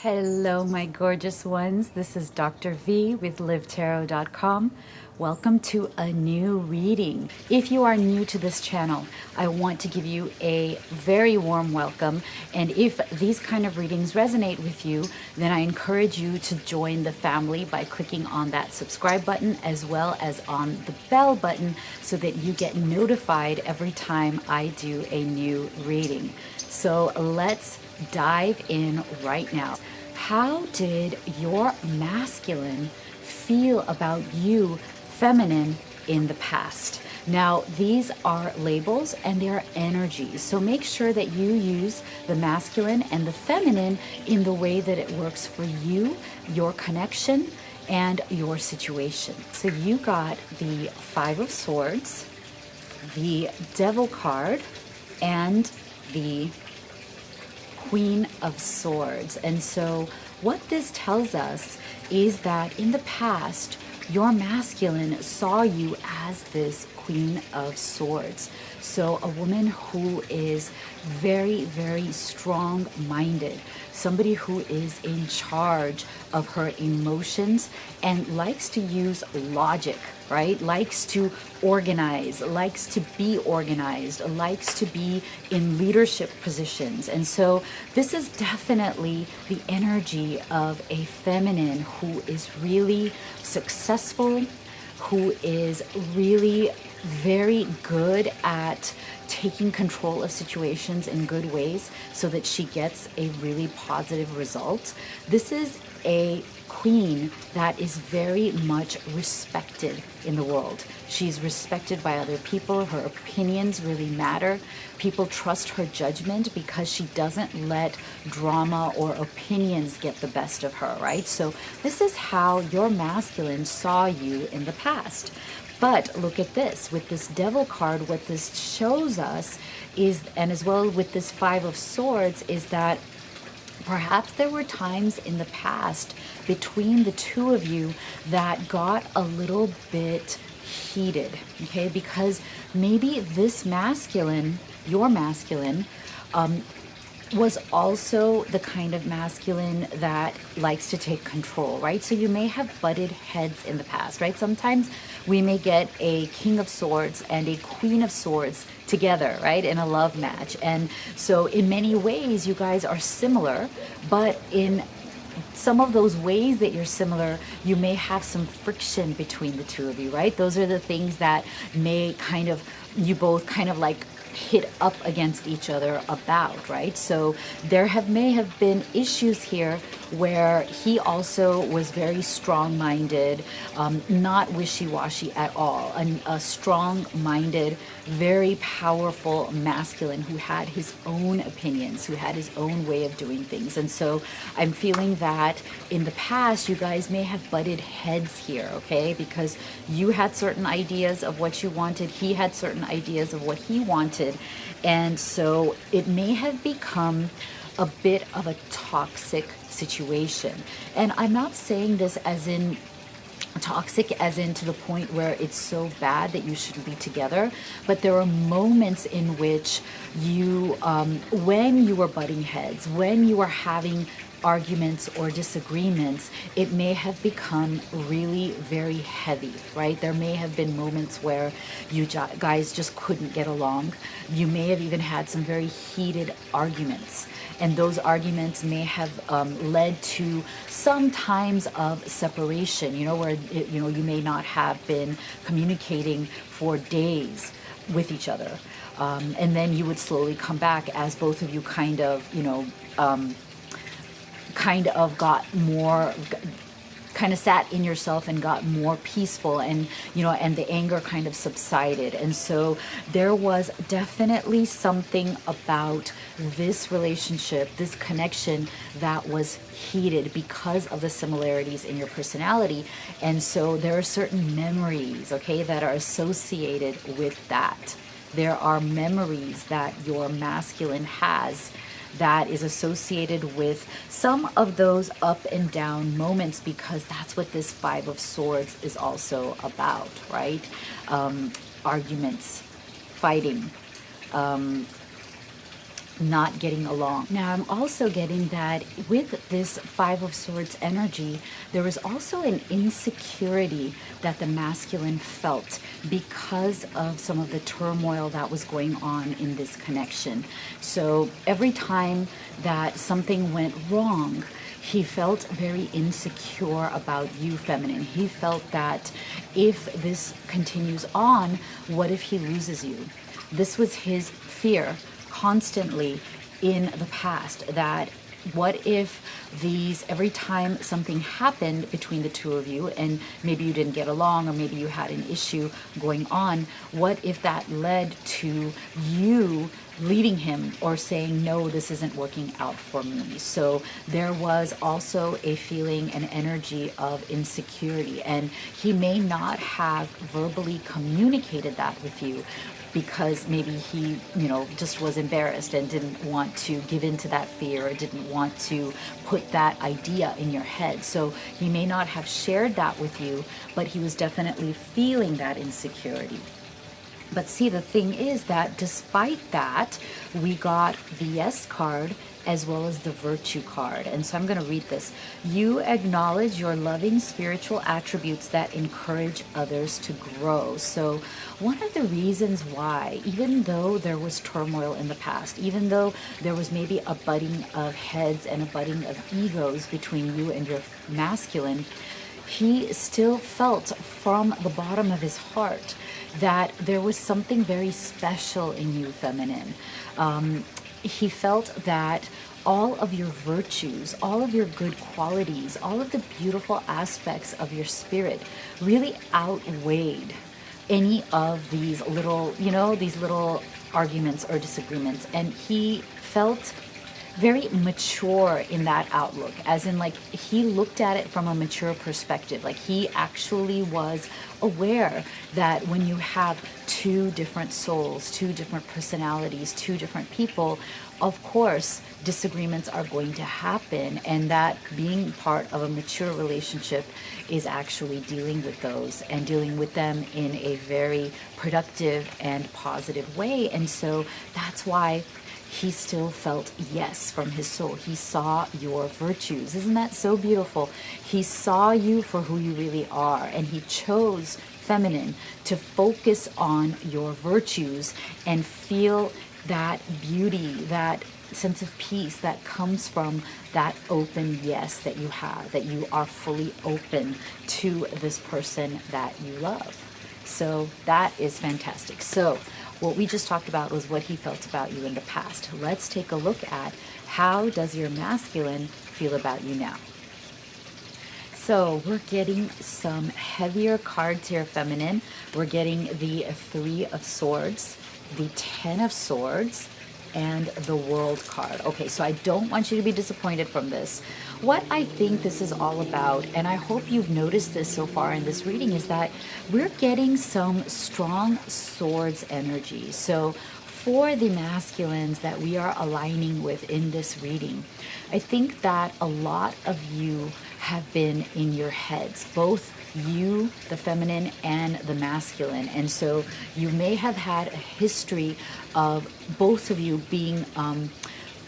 Hello, my gorgeous ones. This is Dr. V with LiveTarot.com. Welcome to a new reading. If you are new to this channel, I want to give you a very warm welcome. And if these kind of readings resonate with you, then I encourage you to join the family by clicking on that subscribe button as well as on the bell button so that you get notified every time I do a new reading. So let's dive in right now. How did your masculine feel about you, feminine, in the past? Now, these are labels and they are energies. So make sure that you use the masculine and the feminine in the way that it works for you, your connection, and your situation. So you got the Five of Swords, the Devil card, and the Queen of Swords. And so what this tells us is that in the past, your masculine saw you as this Queen of Swords. So a woman who is very, very strong-minded, somebody who is in charge of her emotions and likes to use logic, right? Likes to organize, likes to be organized, likes to be in leadership positions. And so this is definitely the energy of a feminine who is really successful, who is really very good at taking control of situations in good ways so that she gets a really positive result. This is a queen that is very much respected in the world. She's respected by other people. Her opinions really matter. People trust her judgment because she doesn't let drama or opinions get the best of her, right? So this is how your masculine saw you in the past. But look at this, with this Devil card, what this shows us is, and as well with this Five of Swords, is that perhaps there were times in the past between the two of you that got a little bit heated, okay? Because maybe this masculine, your masculine, was also the kind of masculine that likes to take control, right? So you may have butted heads in the past, right? Sometimes we may get a King of Swords and a Queen of Swords together, right, in a love match. And so in many ways, you guys are similar, but in some of those ways that you're similar, you may have some friction between the two of you, right? Those are the things that may kind of, you both kind of like hit up against each other about, right? So there may have been issues here where he also was very strong-minded, not wishy-washy at all, a strong-minded, very powerful masculine who had his own opinions, who had his own way of doing things. And so I'm feeling that in the past, you guys may have butted heads here, okay? Because you had certain ideas of what you wanted, he had certain ideas of what he wanted. And so it may have become a bit of a toxic situation. And I'm not saying this as in toxic as in to the point where it's so bad that you shouldn't be together, but there are moments in which you, when you were butting heads, when you were having arguments or disagreements, it may have become really very heavy, right? There may have been moments where you guys just couldn't get along. You may have even had some very heated arguments. And those arguments may have led to some times of separation, you know, where, you may not have been communicating for days with each other. And then you would slowly come back as both of you kind of got more, kind of sat in yourself and got more peaceful, and and the anger kind of subsided. And so there was definitely something about this relationship, this connection, that was heated because of the similarities in your personality. And so there are certain memories, okay, that are associated with that. There are memories that your masculine has that is associated with some of those up and down moments, because that's what this Five of Swords is also about, right? Arguments, fighting, not getting along. Now, I'm also getting that with this Five of Swords energy, there was also an insecurity that the masculine felt because of some of the turmoil that was going on in this connection. So every time that something went wrong, he felt very insecure about you, feminine. He felt that if this continues on, what if he loses you? This was his fear constantly in the past, that what if every time something happened between the two of you, and maybe you didn't get along, or maybe you had an issue going on, what if that led to you leaving him or saying, no, this isn't working out for me? So there was also a feeling, an energy of insecurity, and he may not have verbally communicated that with you, because maybe he, just was embarrassed and didn't want to give in to that fear, or didn't want to put that idea in your head. So he may not have shared that with you, but he was definitely feeling that insecurity. But see, the thing is that despite that, we got the Yes card as well as the Virtue card. And so I'm going to read this. You acknowledge your loving spiritual attributes that encourage others to grow. So one of the reasons why, even though there was turmoil in the past, even though there was maybe a butting of heads and a butting of egos between you and your masculine, he still felt from the bottom of his heart that there was something very special in you, feminine. He felt that all of your virtues, all of your good qualities, all of the beautiful aspects of your spirit really outweighed any of these little, these little arguments or disagreements. And he felt very mature in that outlook, as in, like, he looked at it from a mature perspective. Like, he actually was aware that when you have two different souls, two different personalities, two different people, of course disagreements are going to happen, and that being part of a mature relationship is actually dealing with those and dealing with them in a very productive and positive way. And so that's why he still felt yes from his soul. He saw your virtues. Isn't that so beautiful? He saw you for who you really are, and he chose, feminine, to focus on your virtues and feel that beauty, that sense of peace that comes from that open yes that you have, that you are fully open to this person that you love. So that is fantastic. So what we just talked about was what he felt about you in the past. Let's take a look at how does your masculine feel about you now. So we're getting some heavier cards here, feminine. We're getting the Three of Swords, the Ten of Swords, and the World card. Okay, so I don't want you to be disappointed from this. What I think this is all about, and I hope you've noticed this so far in this reading, is that we're getting some strong swords energy. So for the masculines that we are aligning with in this reading, I think that a lot of you have been in your heads, both you, the feminine, and the masculine. And so you may have had a history of both of you being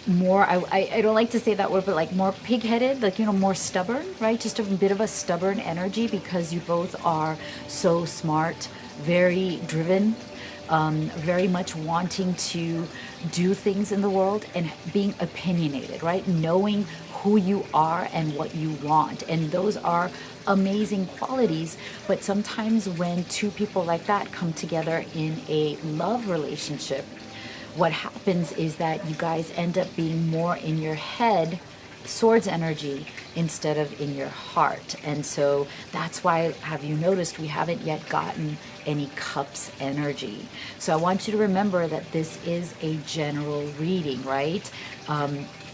more, I don't like to say that word, but like more pig-headed, like, more stubborn, right? Just a bit of a stubborn energy, because you both are so smart, very driven, very much wanting to do things in the world, and being opinionated, right? Knowing who you are and what you want. And those are amazing qualities. But sometimes when two people like that come together in a love relationship, what happens is that you guys end up being more in your head, swords energy, instead of in your heart. And so that's why, have you noticed, we haven't yet gotten any cups energy. So I want you to remember that this is a general reading, right?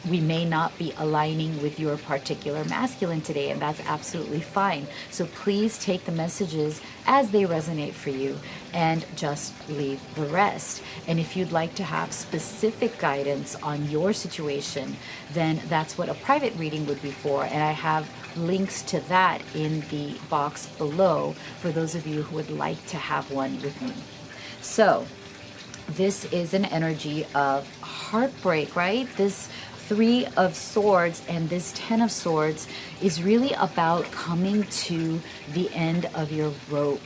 We may not be aligning with your particular masculine today, and that's absolutely fine. So please take the messages as they resonate for you and just leave the rest. And if you'd like to have specific guidance on your situation, then that's what a private reading would be for. And I have links to that in the box below for those of you who would like to have one with me. So this is an energy of heartbreak, right? This Three of Swords and this Ten of Swords is really about coming to the end of your rope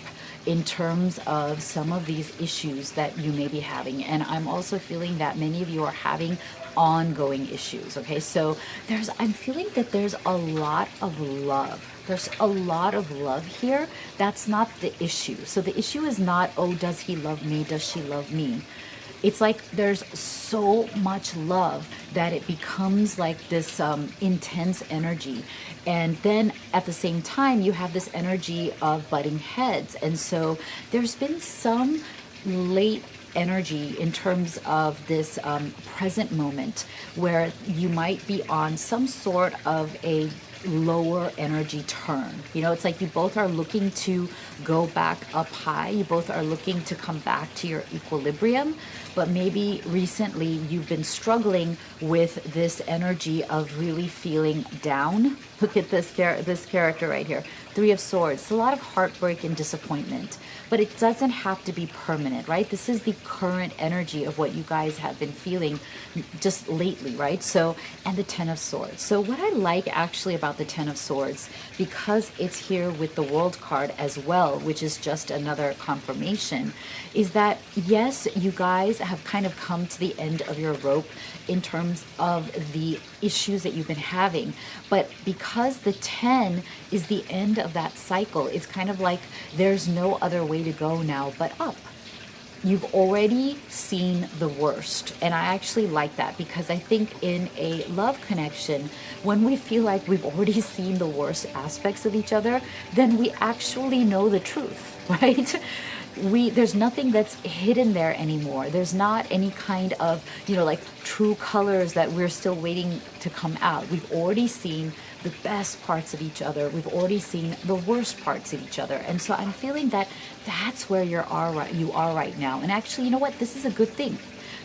in terms of some of these issues that you may be having. And I'm also feeling that many of you are having ongoing issues. Okay, so I'm feeling that there's a lot of love. There's a lot of love here. That's not the issue. So the issue is not, oh, does he love me? Does she love me? It's like there's so much love that it becomes like this intense energy. And then at the same time, you have this energy of butting heads. And so there's been some late energy in terms of this present moment where you might be on some sort of a lower energy turn. You know, it's like you both are looking to go back up high. You both are looking to come back to your equilibrium. But maybe recently you've been struggling with this energy of really feeling down. Look at this character right here. Three of Swords. It's a lot of heartbreak and disappointment. But it doesn't have to be permanent, right? This is the current energy of what you guys have been feeling just lately, right? So, and the Ten of Swords. So what I like actually about the Ten of Swords, because it's here with the World card as well, which is just another confirmation, is that yes, you guys have kind of come to the end of your rope in terms of the issues that you've been having. But because the 10 is the end of that cycle, it's kind of like there's no other way to go now but up. You've already seen the worst. And I actually like that, because I think in a love connection, when we feel like we've already seen the worst aspects of each other, then we actually know the truth, right? There's nothing that's hidden there anymore. There's not any kind of, like true colors that we're still waiting to come out. We've already seen the best parts of each other. We've already seen the worst parts of each other. And so I'm feeling that that's where you are right now. And actually, you know what? This is a good thing.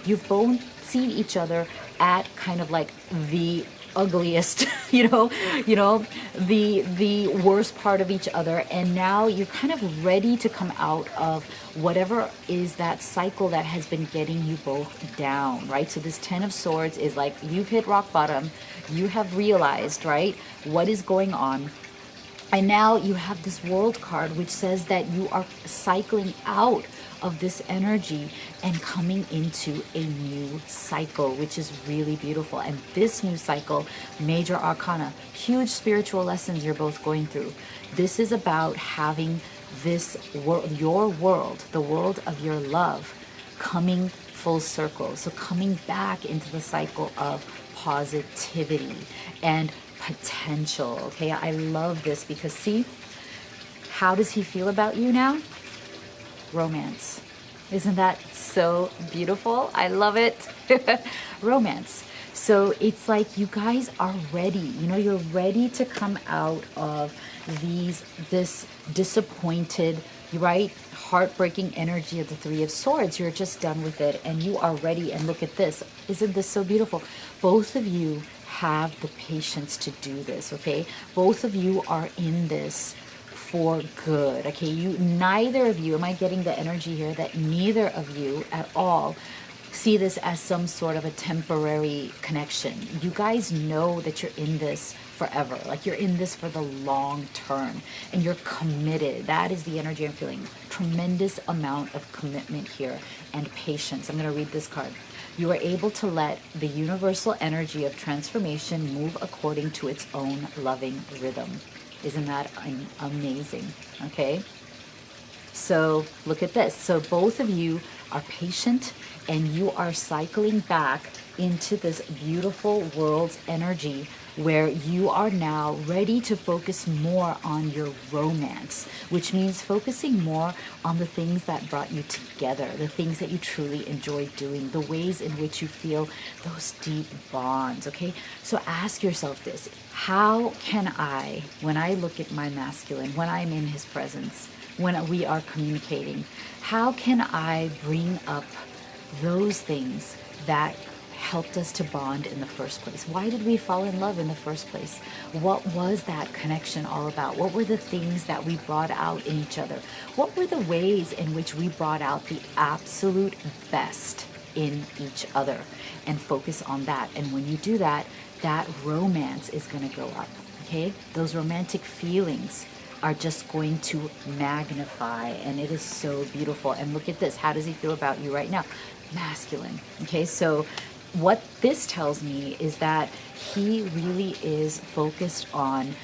You've both seen each other at kind of like the ugliest, the worst part of each other, and now you're kind of ready to come out of whatever is that cycle that has been getting you both down, right? So this Ten of Swords is like you've hit rock bottom, you have realized, right, what is going on. And now you have this World card, which says that you are cycling out of this energy and coming into a new cycle, which is really beautiful. And this new cycle, major arcana, huge spiritual lessons you're both going through. This is about having this world, your world, the world of your love, coming full circle. So coming back into the cycle of positivity and potential. Okay, I love this, because see, how does he feel about you now? Romance. Isn't that so beautiful? I love it. Romance. So it's like you guys are ready. You're ready to come out of this disappointed, right, heartbreaking energy of the Three of Swords. You're just done with it and you are ready. And look at this. Isn't this so beautiful? Both of you have the patience to do this, okay? Both of you are in this for good, okay? Neither of you, am I getting the energy here that neither of you at all see this as some sort of a temporary connection? You guys know that you're in this forever, like you're in this for the long term, and you're committed. That is the energy I'm feeling. Tremendous amount of commitment here and patience. I'm going to read this card. You are able to let the universal energy of transformation move according to its own loving rhythm. Isn't that amazing? Okay. So look at this. So both of you are patient and you are cycling back into this beautiful world's energy where you are now ready to focus more on your romance, which means focusing more on the things that brought you together, the things that you truly enjoy doing, the ways in which you feel those deep bonds, okay? So ask yourself this: how can I, when I look at my masculine, when I'm in his presence, when we are communicating, how can I bring up those things that helped us to bond in the first place? Why did we fall in love in the first place? What was that connection all about? What were the things that we brought out in each other? What were the ways in which we brought out the absolute best in each other? And focus on that. And when you do that, that romance is going to go up. Okay? Those romantic feelings are just going to magnify, and it is so beautiful. And look at this. How does he feel about you right now? Masculine. Okay, so what this tells me is that he really is focused on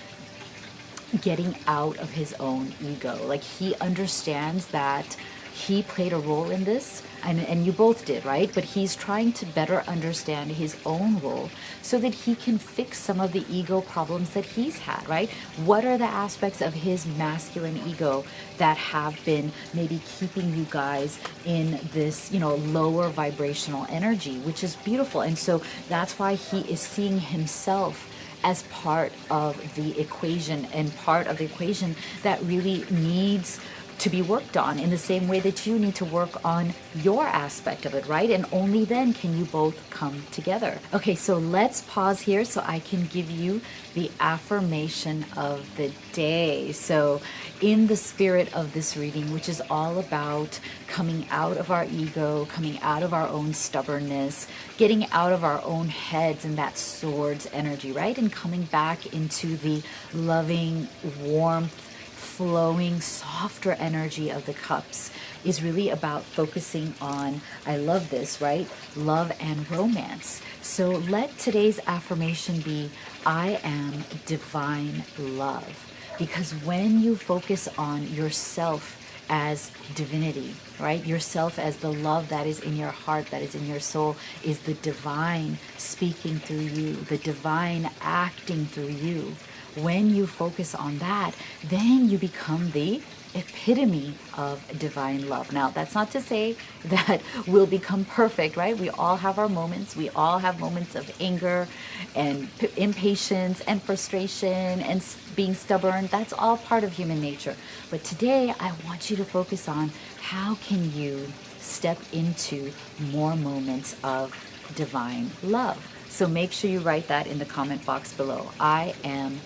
getting out of his own ego. Like, he understands that he played a role in this, and you both did, right? But he's trying to better understand his own role so that he can fix some of the ego problems that he's had, right? What are the aspects of his masculine ego that have been maybe keeping you guys in this, lower vibrational energy, which is beautiful. And so that's why he is seeing himself as part of the equation, and part of the equation that really needs to be worked on, in the same way that you need to work on your aspect of it, right? And only then can you both come together. Okay, so let's pause here so I can give you the affirmation of the day. So in the spirit of this reading, which is all about coming out of our ego, coming out of our own stubbornness, getting out of our own heads and that swords energy, right? And coming back into the loving, warmth, flowing, softer energy of the cups, is really about focusing on, I love this, right? Love and romance. So let today's affirmation be, I am divine love. Because when you focus on yourself as divinity, right? Yourself as the love that is in your heart, that is in your soul, is the divine speaking through you, the divine acting through you. When you focus on that, then you become the epitome of divine love. Now, that's not to say that we'll become perfect, right? We all have our moments. We all have moments of anger and impatience and frustration and being stubborn. That's all part of human nature. But today, I want you to focus on how can you step into more moments of divine love. So make sure you write that in the comment box below. I am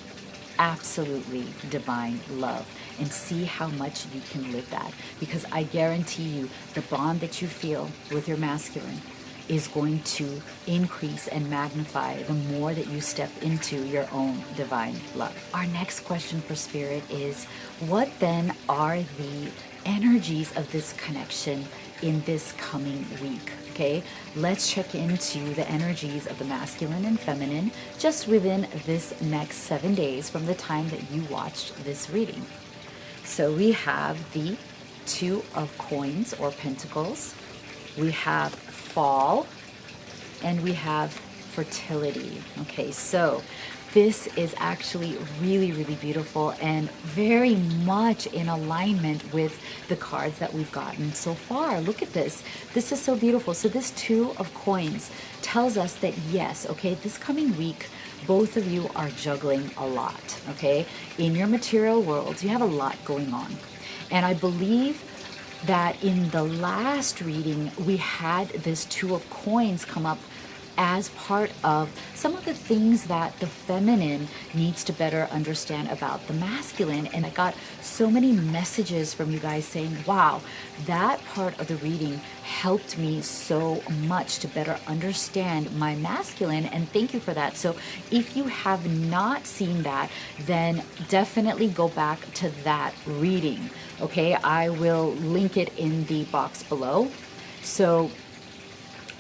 absolutely divine love, and see how much you can live that, because I guarantee you the bond that you feel with your masculine is going to increase and magnify the more that you step into your own divine love. Our next question for Spirit is, what then are the energies of this connection in this coming week? Okay, let's check into the energies of the masculine and feminine just within this next 7 days from the time that you watched this reading. So we have the Two of Coins or Pentacles, we have Fall, and we have Fertility. Okay, so this is actually really, really beautiful and very much in alignment with the cards that we've gotten so far. Look at this. This is so beautiful. So this Two of Coins tells us that yes, okay, this coming week, both of you are juggling a lot, okay? In your material world, you have a lot going on. And I believe that in the last reading, we had this Two of Coins come up as part of some of the things that the feminine needs to better understand about the masculine. And I got so many messages from you guys saying, wow, that part of the reading helped me so much to better understand my masculine, and thank you for that. So if you have not seen that, then definitely go back to that reading. Okay, I will link it in the box below. So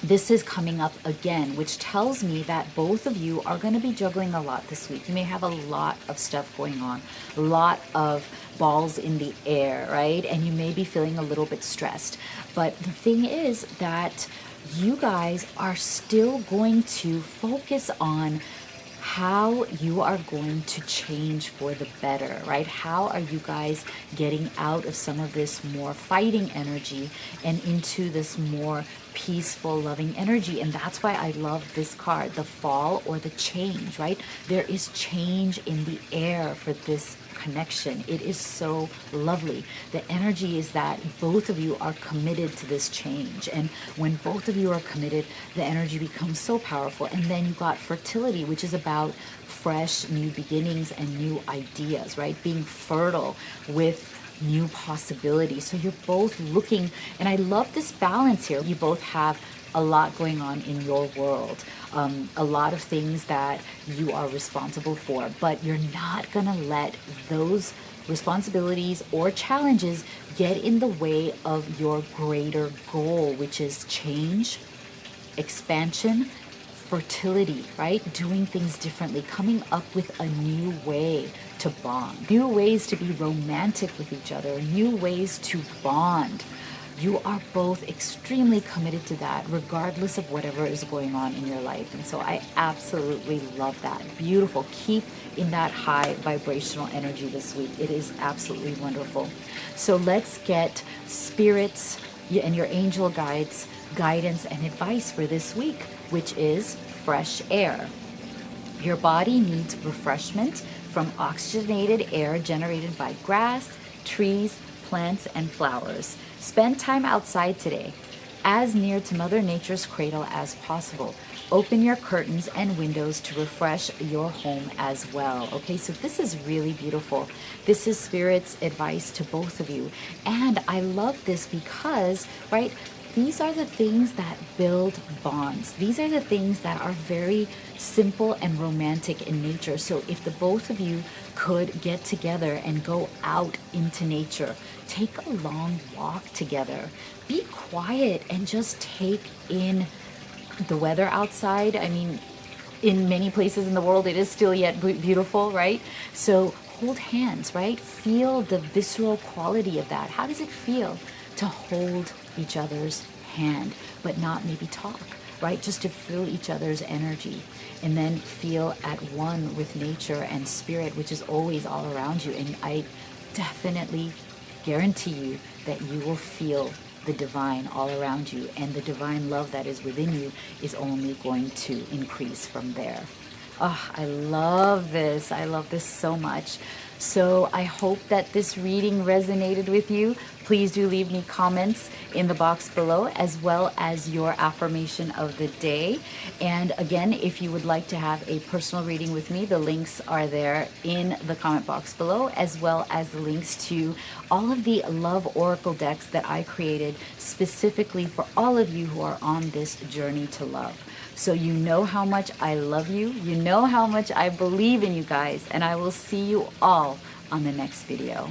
this is coming up again, which tells me that both of you are going to be juggling a lot this week. You may have a lot of stuff going on, a lot of balls in the air, right? And you may be feeling a little bit stressed. But the thing is that you guys are still going to focus on how you are going to change for the better, right? How are you guys getting out of some of this more fighting energy and into this more peaceful, loving energy. And that's why I love this card, the fall or the change, right? There is change in the air for this connection. It is so lovely. The energy is that both of you are committed to this change. And when both of you are committed, the energy becomes so powerful. And then you got fertility, which is about fresh new beginnings and new ideas, right? Being fertile with new possibilities. So you're both looking, and I love this balance here. You both have a lot going on in your world, a lot of things that you are responsible for, but you're not gonna let those responsibilities or challenges get in the way of your greater goal, which is change, expansion, fertility, right? Doing things differently, coming up with a new way to bond, new ways to be romantic with each other, new ways to bond. You are both extremely committed to that, regardless of whatever is going on in your life. And so I absolutely love that. Beautiful. Keep in that high vibrational energy this week. It is absolutely wonderful. So let's get spirits and your angel guides guidance and advice for this week, which is fresh air. Your body needs refreshment from oxygenated air generated by grass, trees, plants, and flowers. Spend time outside today, as near to Mother Nature's cradle as possible. Open your curtains and windows to refresh your home as well. Okay, so this is really beautiful. This is Spirit's advice to both of you. And I love this because, right, these are the things that build bonds. These are the things that are very simple and romantic in nature. So if the both of you could get together and go out into nature, take a long walk together, be quiet and just take in the weather outside. I mean, in many places in the world, it is still yet beautiful, right? So hold hands, right? Feel the visceral quality of that. How does it feel to hold each other's hand, but not maybe talk, right? Just to feel each other's energy and then feel at one with nature and spirit, which is always all around you. And I definitely guarantee you that you will feel the divine all around you, and the divine love that is within you is only going to increase from there. Oh, I love this. I love this so much. So I hope that this reading resonated with you. Please do leave me comments in the box below, as well as your affirmation of the day. And again, if you would like to have a personal reading with me, the links are there in the comment box below, as well as the links to all of the love oracle decks that I created specifically for all of you who are on this journey to love. So you know how much I love you. You know how much I believe in you guys. And I will see you all on the next video.